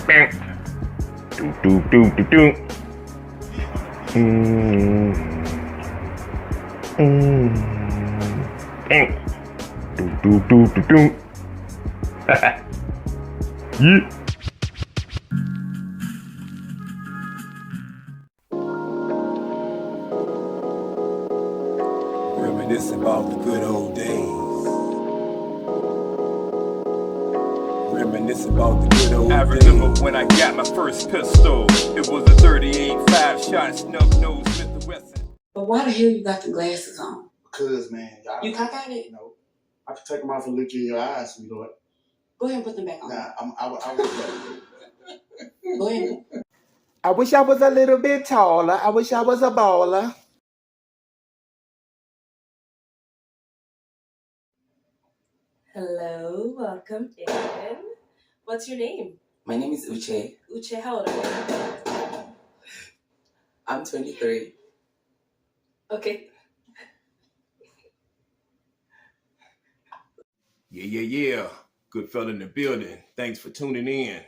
Do do do do do. Do do do do do. Yeah. Reminisce about the good old days. Reminisce about the good old days. I remember when I got my first pistol. It was a 38 5-shot snub nose Smith & Wesson. But why the hell you got the glasses on? Because, man, y'all. You cockeyed? No. I can take them off and look you in your eyes, sweetheart. Go ahead and put them back on. Nah, I will. Go ahead. I wish I was a little bit taller. I wish I was a baller. Hello, welcome in. What's your name? My name is Uche. Uche, how old are you? I'm 23. Okay. Yeah. Goodfella in the building. Thanks for tuning in.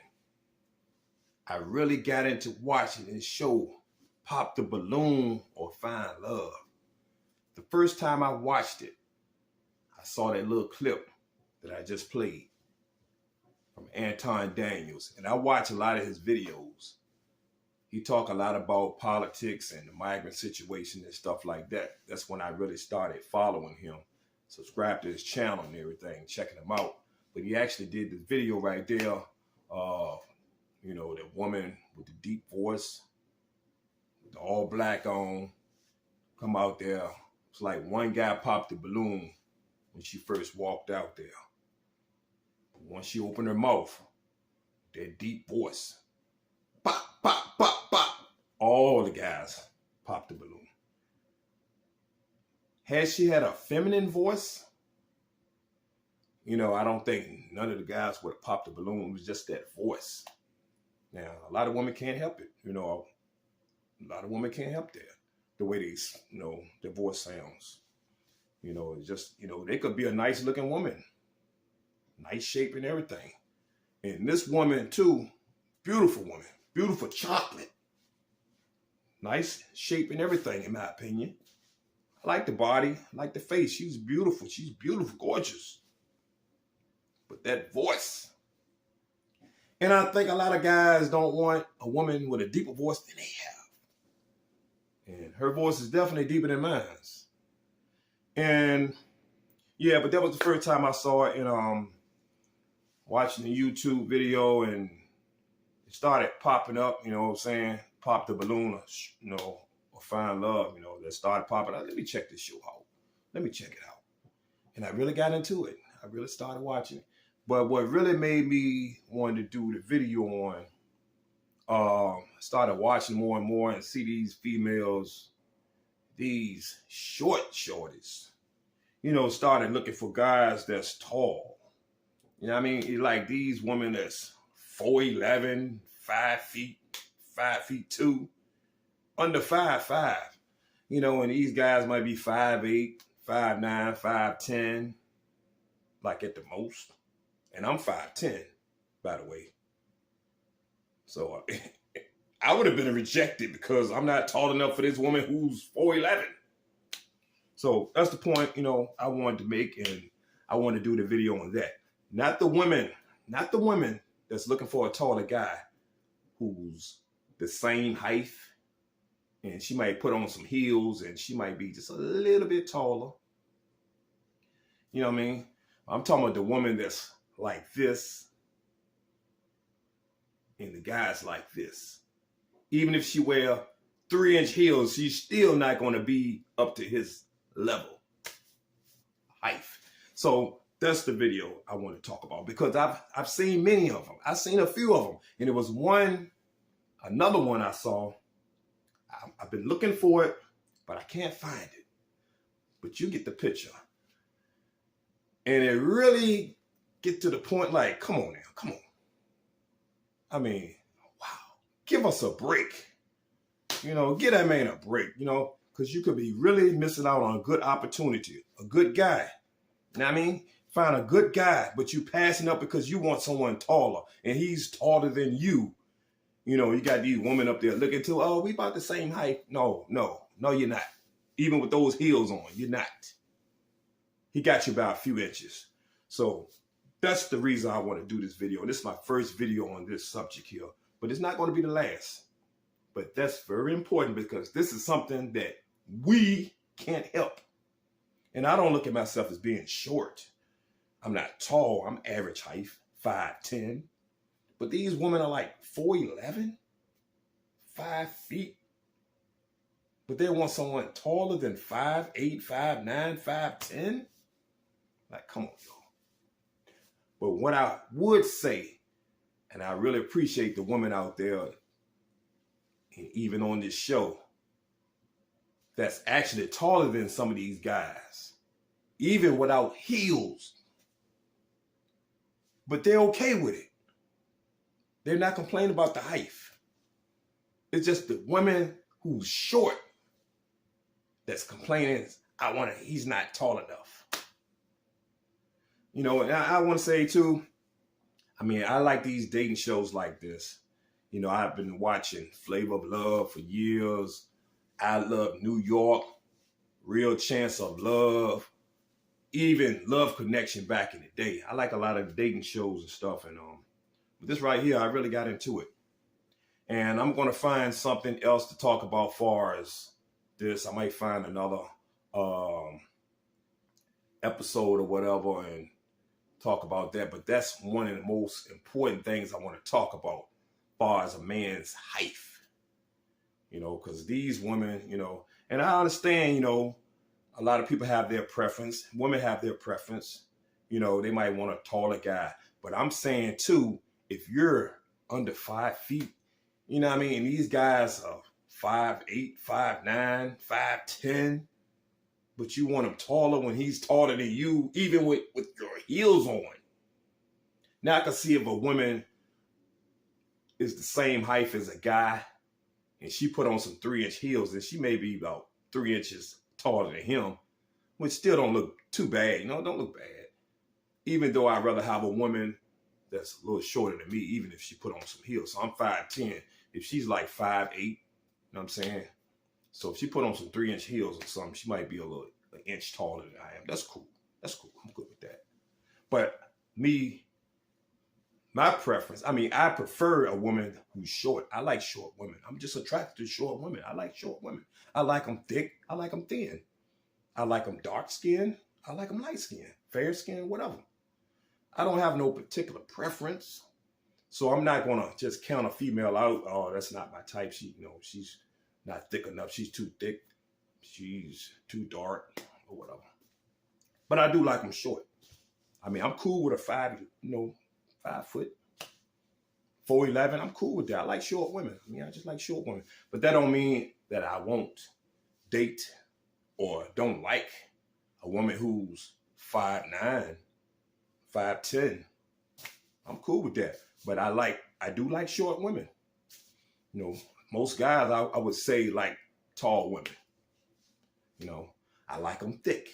I really got into watching this show, Pop the Balloon or Find Love. The first time I watched it, I saw that little clip that I just played from Anton Daniels. And I watch a lot of his videos. He talk a lot about politics and the migrant situation and stuff like that. That's when I really started following him, subscribe to his channel and everything, checking him out. But he actually did this video right there of, the woman with the deep voice, with the all black on, come out there. It's like one guy popped the balloon when she first walked out there. Once she opened her mouth, that deep voice, pop, pop, pop, pop, all the guys popped the balloon. Had she had a feminine voice, I don't think none of the guys would have popped the balloon. It was just that voice. Now, a lot of women can't help it. A lot of women can't help that, the way they, their voice sounds. It's just, they could be a nice looking woman, nice shape and everything. And this woman too, beautiful woman, beautiful chocolate, nice shape and everything, in my opinion. I like the body, I like the face. She's beautiful, gorgeous. But that voice. And I think a lot of guys don't want a woman with a deeper voice than they have. And her voice is definitely deeper than mine. And yeah, but that was the first time I saw it in watching the YouTube video, and it started popping up, pop the balloon, or Find Love, that started popping up. Let me check this show out. Let me check it out. And I really got into it. I really started watching it. But what really made me want to do the video on, started watching more and more and see these females, these shorties, started looking for guys that's tall. Like these women that's 4'11", 5 feet, 5 feet 2, under 5'5", and these guys might be 5'8", 5'9", 5'10", like at the most. And I'm 5'10", by the way. So I would have been rejected because I'm not tall enough for this woman who's 4'11". So that's the point, I wanted to make, and I want to do the video on that. Not the women that's looking for a taller guy who's the same height, and she might put on some heels and she might be just a little bit taller. You know what I mean? I'm talking about the woman that's like this and the guy's like this. Even if she wear 3-inch heels, she's still not going to be up to his level height. So that's the video I want to talk about, because I've seen many of them. I've seen a few of them, and it was another one I saw. I've been looking for it, but I can't find it. But you get the picture. And it really get to the point like, come on now, come on. Wow, give us a break. Get that man a break, because you could be really missing out on a good opportunity, a good guy. You know what I mean? If find a good guy, but you passing up because you want someone taller and he's taller than you. You know, you got these women up there looking to, oh, we about the same height. No, you're not. Even with those heels on, you're not. He got you about a few inches. So that's the reason I want to do this video. This is my first video on this subject here, but it's not going to be the last. But that's very important because this is something that we can't help. And I don't look at myself as being short. I'm not tall. I'm average height, 5'10". But these women are like 4'11", 5 feet. But they want someone taller than 5'8", 5'9", 5'10". Like, come on, y'all. But what I would say, and I really appreciate the women out there, and even on this show, that's actually taller than some of these guys, even without heels. But they're okay with it. They're not complaining about the height. It's just the women who's short that's complaining, he's not tall enough. You know, and I want to say too, I mean, I like these dating shows like this. You know, I've been watching Flavor of Love for years. I Love New York, Real Chance of Love, even Love Connection back in the day. I like a lot of dating shows and stuff. And but this right here, I really got into it. And I'm going to find something else to talk about far as this. I might find another episode or whatever and talk about that. But that's one of the most important things I want to talk about far as a man's height. You know, because these women, you know, and I understand, you know, a lot of people have their preference. Women have their preference. You know, they might want a taller guy. But I'm saying, too, if you're under 5 feet, you know what I mean? These guys are 5'8", 5'9", 5'10", but you want him taller when he's taller than you, even with your heels on. Now I can see if a woman is the same height as a guy and she put on some 3-inch heels, then she may be about 3 inches taller than him, which still don't look too bad. You know, don't look bad. Even though I'd rather have a woman that's a little shorter than me, even if she put on some heels. So I'm 5'10". If she's like 5'8", you know what I'm saying? So if she put on some 3-inch heels or something, she might be an inch taller than I am. That's cool. That's cool. I'm good with that. But me, my preference, I mean, I prefer a woman who's short. I like short women. I'm just attracted to short women. I like short women. I like them thick. I like them thin. I like them dark skinned. I like them light skinned, fair skinned, whatever. I don't have no particular preference. So I'm not going to just count a female out. Oh, that's not my type. She's not thick enough. She's too thick. She's too dark or whatever. But I do like them short. I mean, I'm cool with a 5 foot, 4'11". I'm cool with that. I like short women. I mean, I just like short women. But that don't mean that I won't date or don't like a woman who's 5'9", 5'10". I'm cool with that. But I do like short women. You know, most guys I would say like tall women. You know, I like them thick.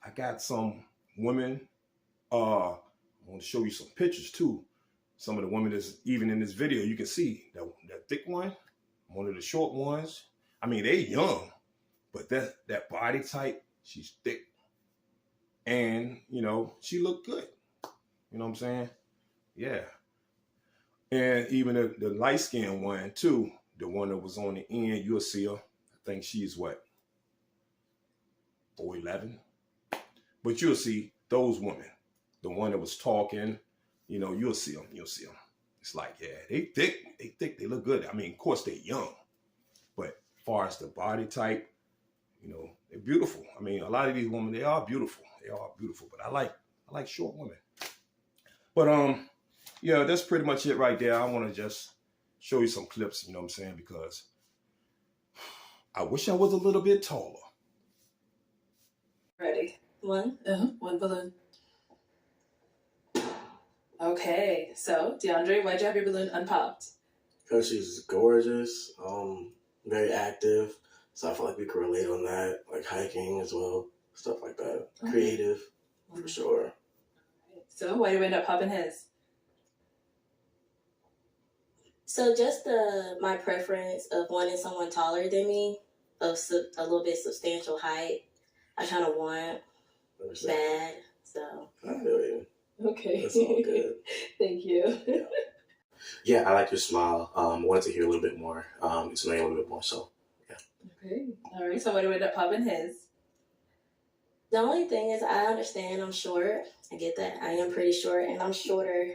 I got some women, I want to show you some pictures too. Some of the women that's even in this video, you can see that thick one, one of the short ones. I mean, they young, but that body type, she's thick. And, you know, she looked good. You know what I'm saying? Yeah. And even the light-skinned one, too, the one that was on the end, you'll see her. I think she's what? 4'11". But you'll see those women. The one that was talking, you know, you'll see them. You'll see them. It's like, yeah, they thick. They thick. They look good. I mean, of course, they're young. But as far as the body type, you know, they're beautiful. I mean, a lot of these women, they are beautiful. They are beautiful. But I like short women. But yeah, that's pretty much it right there. I want to just show you some clips, you know what I'm saying? Because I wish I was a little bit taller. Ready. One balloon. Okay, so DeAndre, why'd you have your balloon unpopped? Because she's gorgeous, very active. So I feel like we can relate on that, like hiking as well, stuff like that. Creative, for sure. So why do we end up popping his? So just my preference of wanting someone taller than me, of a little bit substantial height. I kind of want bad. So I feel you. Okay. That's all good. Thank you. Yeah, I like your smile. Wanted to hear a little bit more. Get to know you a little bit more. So yeah. Okay. All right. So why do we end up popping his? the only thing is, I understand I'm short. I get that. I am pretty short, and I'm shorter,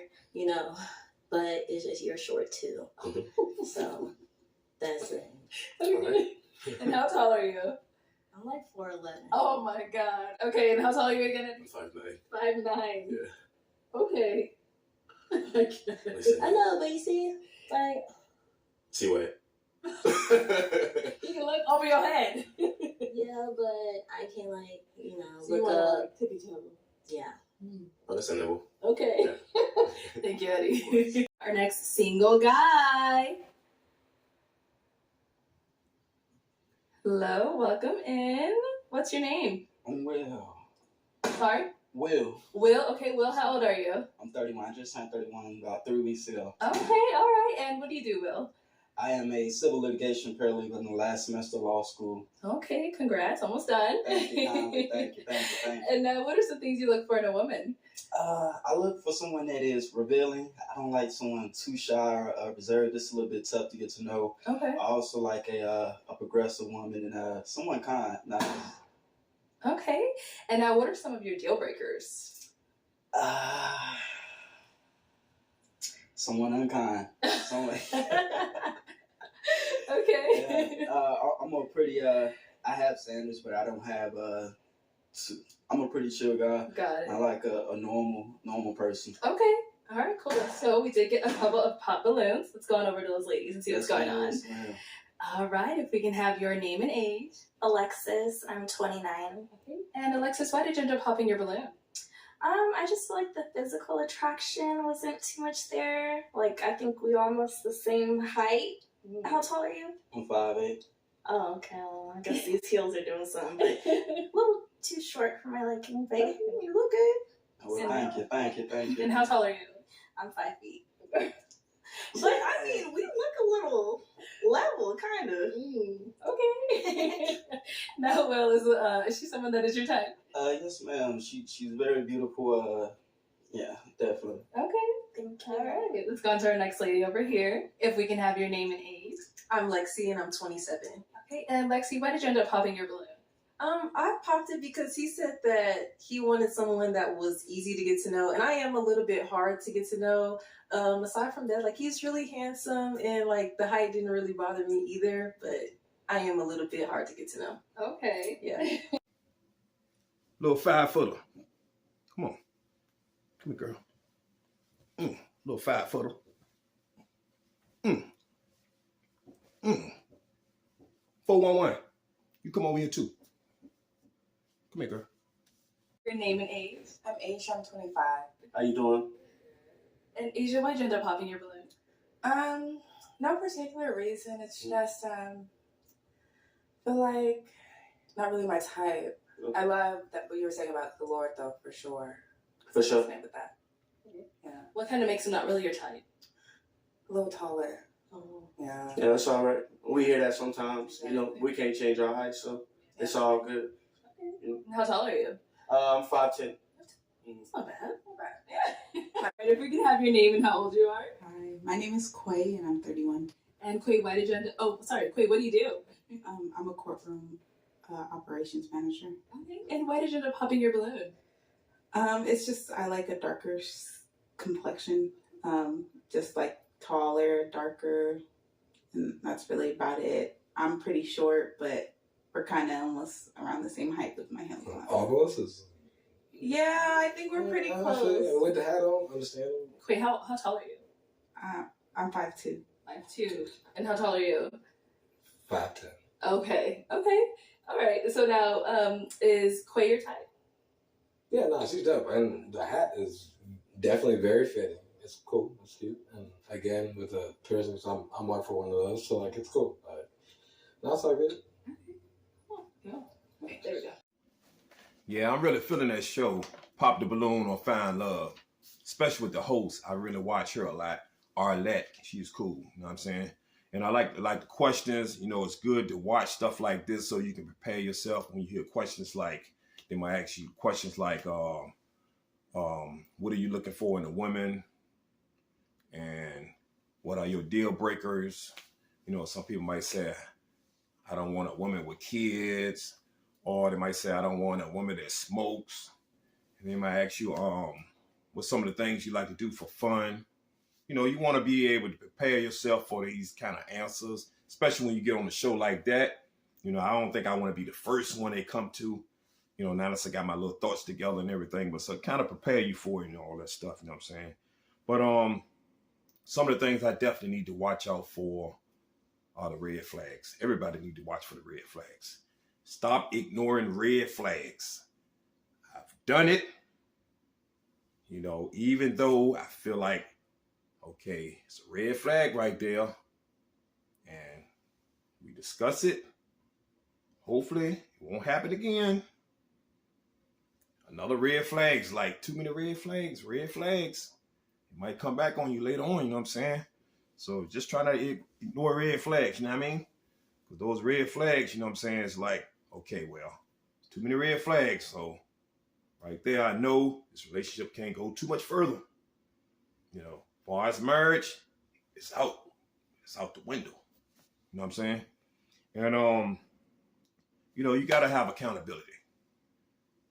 but it's just you're short too. So that's it. Okay. And how tall are you? I'm like 4'11". Oh my god. Okay, and how tall are you again? 5'9". 5'9". Yeah. Okay. I know, but you see, like. See what? You can look over your head. Yeah, but I can So you look want up. like tippy toe. Yeah. Understandable. Okay. Yeah. Thank you, Eddie. Our next single guy. Hello, welcome in. What's your name? I'm Will. Sorry? Will. Will? Okay, Will, how old are you? I'm 31. I just turned 31 about 3 weeks ago. Okay, all right. And what do you do, Will? I am a civil litigation paralegal in the last semester of law school. Okay, congrats. Almost done. Thank you, kindly. Thank you. And what are some things you look for in a woman? I look for someone that is revealing. I don't like someone too shy or reserved. It's a little bit tough to get to know. Okay. I also like a progressive woman and someone kind. Nice. Okay. And what are some of your deal breakers? Someone unkind. Someone. Okay. Yeah. I'm a pretty. I have standards, but I don't have. I'm a pretty chill guy. Got it. I like a normal person. Okay. All right, cool. So we did get a couple of pop balloons. Let's go on over to those ladies and see what's going on. Yes, ma'am. All right, if we can have your name and age. Alexis, I'm 29. Okay. And Alexis, why did you end up popping your balloon? I just feel like the physical attraction wasn't too much there. Like, I think we almost the same height. How tall are you? I'm 5'8". Oh, okay. Well, I guess these heels are doing something, but a little too short for my liking. But you look good. Well, thank you. And how tall are you? I'm 5 feet. But I mean, we look a little level, kind of. Okay. Now, Will, is she someone that is your type? Yes, ma'am. She's very beautiful. Yeah, definitely. Okay. Thank you. All right. Let's go on to our next lady over here. If we can have your name and age. I'm Lexi and I'm 27. Okay. And Lexi, why did you end up popping your balloon? I popped it because he said that he wanted someone that was easy to get to know, and I am a little bit hard to get to know. Aside from that, like, he's really handsome, and like the height didn't really bother me either, but I am a little bit hard to get to know. Okay. Yeah. Little 5-footer. Come on. Come here, girl. Little 5-footer. 411. You come over here too. Come here, girl. Your name and age. I'm Asia, I'm 25. How you doing? And Asia, why did you end up popping your balloon? No particular reason. It's just feel like not really my type. Okay. I love that what you were saying about the Lord though, for sure. For sure. Same with that. Yeah. What kind of makes him not really your type? A little taller. Oh. Yeah. Yeah, that's all right. We hear that sometimes. We can't change our height, so it's all good. Okay. How tall are you? I'm 5'10". It's not bad. Not bad. Yeah. All right, if we can have your name and how old you are. Hi, my name is Quay and I'm 31. And Quay, why did you end up... Oh, sorry, Quay, what do you do? I'm a courtroom operations manager. Okay. And why did you end up popping your balloon? It's just I like a darker complexion, just like taller, darker, and that's really about it. I'm pretty short, but we're kind of almost around the same height with my heels on. Almost is. Yeah, I think we're pretty close. With the hat on, understandable. Quay, how tall are you? I'm 5'2". 5'2". And how tall are you? 5'10". Okay. All right. So now, is Quay your type? Yeah, no, she's dope. And the hat is definitely very fitting. It's cool. It's cute. And again, with the piercings, I'm one for one of those. So, like, it's cool. But no, it's all good. Okay, there we go. Yeah, I'm really feeling that show. Pop the balloon or find love. especially with the host. I really watch her a lot. Arlette, she's cool. You know what I'm saying? And I like the questions. You know, it's good to watch stuff like this so you can prepare yourself when you hear questions like, they might ask you questions like, what are you looking for in a woman? And what are your deal breakers? You know, some people might say, I don't want a woman with kids. Or they might say, I don't want a woman that smokes. And they might ask you, what's some of the things you like to do for fun? You know, you want to be able to prepare yourself for these kind of answers, especially when you get on a show like that. You know, I don't think I want to be the first one they come to. You know, now that I got my little thoughts together and everything, but so kind of prepare you for it and all that stuff, you know what I'm saying? But some of the things I definitely need to watch out for are the red flags. Everybody need to watch for the red flags. Stop ignoring red flags. I've done it. You know, even though I feel like, okay, it's a red flag right there, and we discuss it. Hopefully, it won't happen again. Another red flag's like too many red flags. It might come back on you later on, you know what I'm saying? So just try to ignore red flags, you know what I mean? But those red flags, you know what I'm saying, it's like, okay, well, too many red flags. So right there, I know this relationship can't go too much further. You know, as far as marriage, it's out. It's out the window. You know what I'm saying? And, you know, you got to have accountability.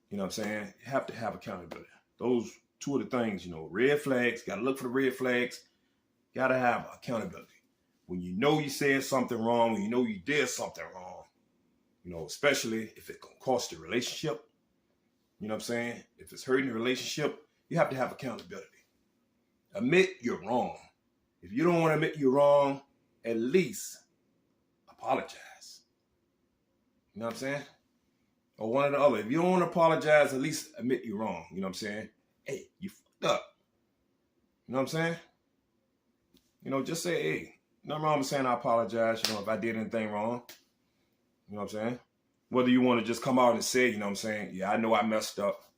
You know what I'm saying? You have to have accountability. Those two of the things, you know, red flags, got to look for the red flags. Got to have accountability. When you know you said something wrong, when you know you did something wrong, you know, especially if it can cost the relationship, you know what I'm saying? If it's hurting the relationship, you have to have accountability. Admit you're wrong. If you don't want to admit you're wrong, at least apologize. You know what I'm saying? Or one or the other. If you don't want to apologize, at least admit you're wrong. You know what I'm saying? Hey, you fucked up. You know what I'm saying? You know, just say, hey, nothing wrong with saying I apologize, you know, if I did anything wrong. You know what I'm saying? Whether you want to just come out and say, you know what I'm saying? Yeah, I know I messed up.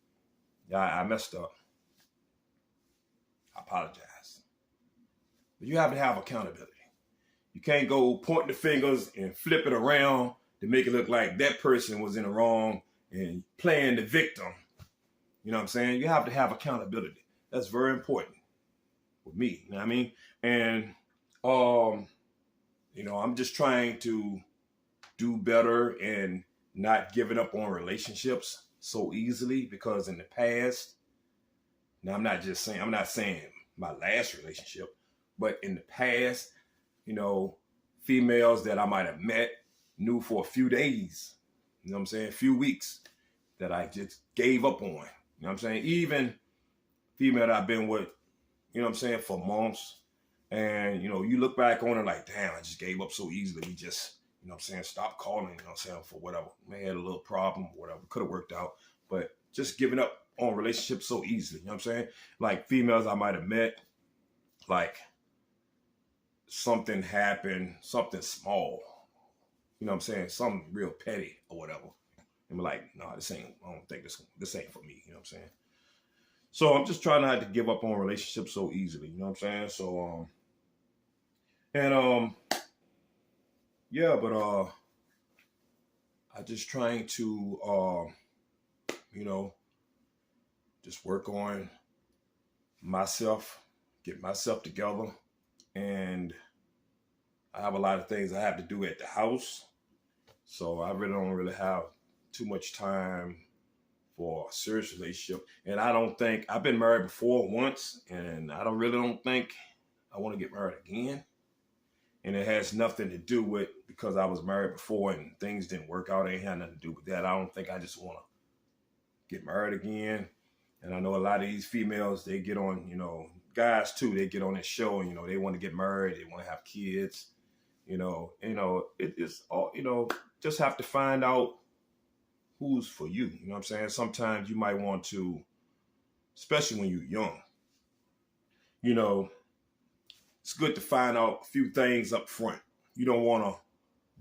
Yeah, I messed up. I apologize. But you have to have accountability. You can't go pointing the fingers and flip it around to make it look like that person was in the wrong and playing the victim. You know what I'm saying? You have to have accountability. That's very important with me. You know what I mean? And, you know, I'm just trying to do better and not giving up on relationships so easily, because in the past, now I'm not saying my last relationship, but in the past, you know, females that I might have met, knew for a few days, you know what I'm saying, a few weeks, that I just gave up on. You know what I'm saying? Even female that I've been with, you know what I'm saying, for months. And, you know, you look back on it like, damn, I just gave up so easily. We just, you know what I'm saying, stopped calling, you know what I'm saying, for whatever. May had a little problem, whatever. Could have worked out. But just giving up on relationships so easily, you know what I'm saying? Like females I might have met, like something happened, something small, you know what I'm saying, something real petty or whatever. And be like, no, I don't think this ain't for me, you know what I'm saying? So I'm just trying not to give up on relationships so easily, you know what I'm saying? So, yeah, but I just trying to, you know, just work on myself, get myself together. And I have a lot of things I have to do at the house. So I really don't have too much time for a serious relationship. And I don't think, I've been married before once, and I don't think I want to get married again. And it has nothing to do with because I was married before and things didn't work out. It ain't had nothing to do with that. I don't think I just want to get married again. And I know a lot of these females, they get on, you know, guys too, they get on this show and, you know, they want to get married, they want to have kids, you know, it's all, you know, just have to find out who's for you. You know what I'm saying? Sometimes you might want to, especially when you're young, you know, it's good to find out a few things up front. You don't want to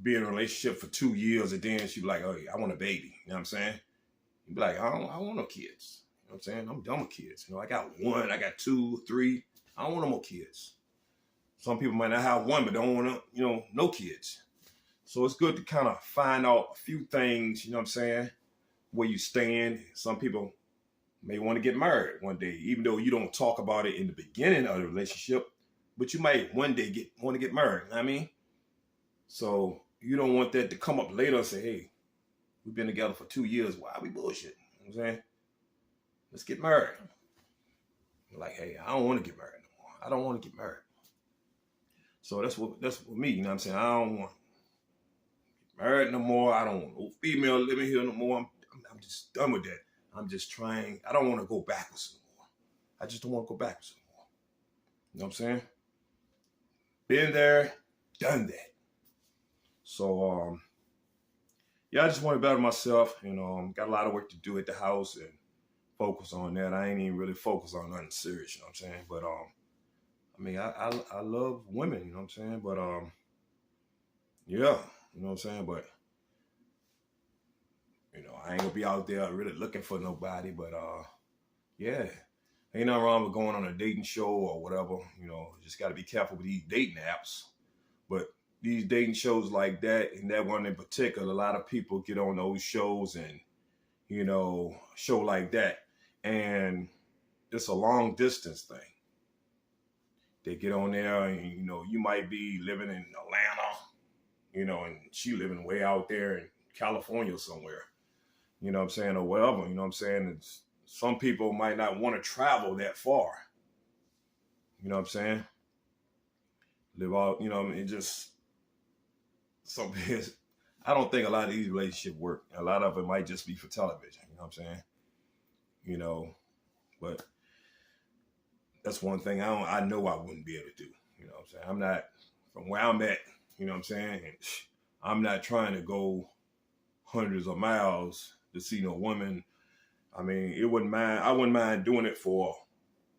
be in a relationship for 2 years and then she's like, oh, I want a baby. You know what I'm saying? You'd be like, I don't want no kids. You know what I'm saying? I'm done with kids. You know, I got one, I got two, three. I don't want no more kids. Some people might not have one, but don't want to, you know, no kids. So it's good to kind of find out a few things, you know what I'm saying, where you stand. Some people may want to get married one day, even though you don't talk about it in the beginning of the relationship, but you might one day want to get married, you know what I mean? So you don't want that to come up later and say, hey, we've been together for 2 years. Why are we bullshit? You know what I'm saying? Let's get married. Like, hey, I don't want to get married no more. I don't want to get married. So that's what me, you know what I'm saying? I don't want to get married no more. I don't want no female living here no more. I'm just done with that. I'm just trying. I don't want to go backwards no more. I just don't want to go backwards no more. You know what I'm saying? Been there, done that. So, yeah, I just want to better myself. You know, got a lot of work to do at the house and focus on that. I ain't even really focused on nothing serious, you know what I'm saying? But, I mean, I love women, you know what I'm saying? But, yeah, you know what I'm saying? But, you know, I ain't gonna be out there really looking for nobody, but, yeah. Ain't nothing wrong with going on a dating show or whatever, you know, just gotta be careful with these dating apps. But these dating shows like that, and that one in particular, a lot of people get on those shows and, you know, show like that. And it's a long distance thing. They get on there and, you know, you might be living in Atlanta, you know, and she living way out there in California somewhere, you know what I'm saying, or wherever, you know what I'm saying? Some people might not want to travel that far, you know what I'm saying? Live out, you know, it just, I don't think a lot of these relationships work. A lot of it might just be for television, you know what I'm saying? You know, but that's one thing I know I wouldn't be able to do, you know what I'm saying? I'm not, from where I'm at, you know what I'm saying? And I'm not trying to go hundreds of miles to see no woman. I mean, I wouldn't mind doing it for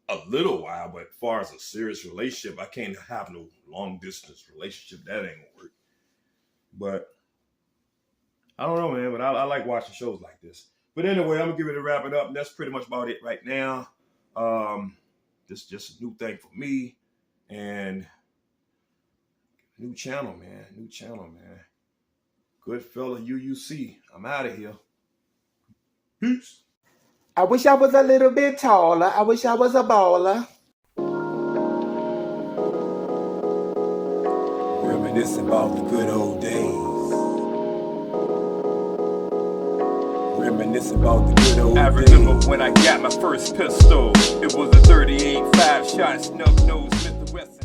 a little while, but as far as a serious relationship, I can't have no long distance relationship. That ain't gonna work. But I don't know, man, but I like watching shows like this. But anyway, I'm gonna give it a wrap it up. And that's pretty much about it right now. This is just a new thing for me, and new channel, man. Goodfella UUC. I'm out of here. Peace. I wish I was a little bit taller. I wish I was a baller. Reminisce about the good old days. Reminisce about the good old days. I remember when I got my first pistol. It was a 38 5-shot snub nose Smith & Wesson.